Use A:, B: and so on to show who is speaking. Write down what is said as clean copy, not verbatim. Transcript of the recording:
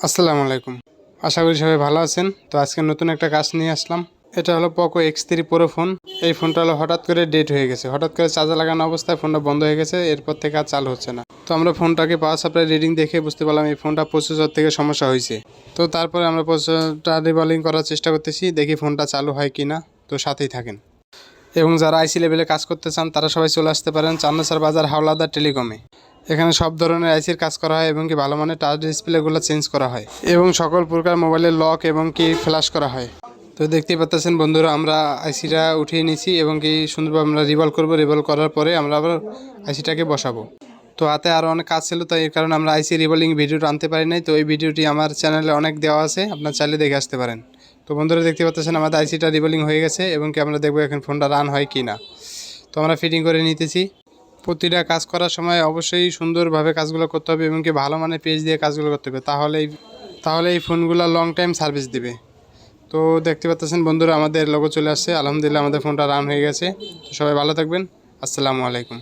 A: আসসালামু আলাইকুম। আশা করি সবাই ভালো আছেন। তো আজকে নতুন একটা কাজ নিয়ে আসলাম। এটা হলো পোকো X3 প্রো ফোন। এই ফোনটা হলো হঠাৎ করে ডেড হয়ে গেছে। হঠাৎ করে চার্জার লাগানো অবস্থায় ফোনটা বন্ধ হয়ে গেছে। এরপর থেকে আর চালু হচ্ছে না। তো আমরা ফোনটাকে পাওয়ার সাপ্লাই রিডিং দেখে বুঝতে পারলাম এই ফোনটা প্রসেসর থেকে সমস্যা হয়েছে। তো তারপরে আমরা প্রসেসরটা রিবলিং করার চেষ্টা করতেছি, দেখি ফোনটা চালু হয় কি না। তো সাথেই থাকেন। এবং যারা আইসি লেভেলে কাজ করতে চান তারা সবাই চলে আসতে পারেন চান্নাসার বাজার হাওলাদার টেলিকমে। এখানে সব ধরনের আইসির কাজ করা হয় এবং কি ভালো মানের টাচ ডিসপ্লেগুলো চেঞ্জ করা হয় এবং সকল প্রকার মোবাইলের লক এবং কি ফ্ল্যাশ করা হয়। তো দেখতেই পাচ্ছেন বন্ধুরা, আমরা আইসিটা উঠিয়ে নিয়েছি এবং কি সুন্দরভাবে আমরা রিভলভ করবো। রিভলভ করার পরে আমরা আবার আইসিটাকে বসাবো। তো হাতে আরও অনেক কাজ ছিল, তাই এর কারণে আমরা আইসি রিভলিং ভিডিওটা আনতে পারি নাই। তো এই ভিডিওটি আমার চ্যানেলে অনেক দেওয়া আছে, আপনার চাইলে দেখে আসতে পারেন। তো বন্ধুরা দেখতে পাচ্ছেন আমাদের আইসিটা রিভলিং হয়ে গেছে এবং কি আমরা দেখবো এখন ফোনটা রান হয় কি না। তো আমরা ফিটিং করে নিতেছি। প্রতিটা কাজ করার সময় অবশ্যই সুন্দরভাবে কাজগুলো করতে হবে এবং কি ভালো মানের পেজ দিয়ে কাজগুলো করতে হবে, তাহলে এই ফোনগুলো লং টাইম সার্ভিস দিবে। তো দেখতে পাচ্ছেন বন্ধুরা, আমাদের লোগো চলে আসছে। আলহামদুলিল্লাহ আমাদের ফোনটা রান হয়ে গেছে। তো সবাই ভালো থাকবেন। আসসালামু আলাইকুম।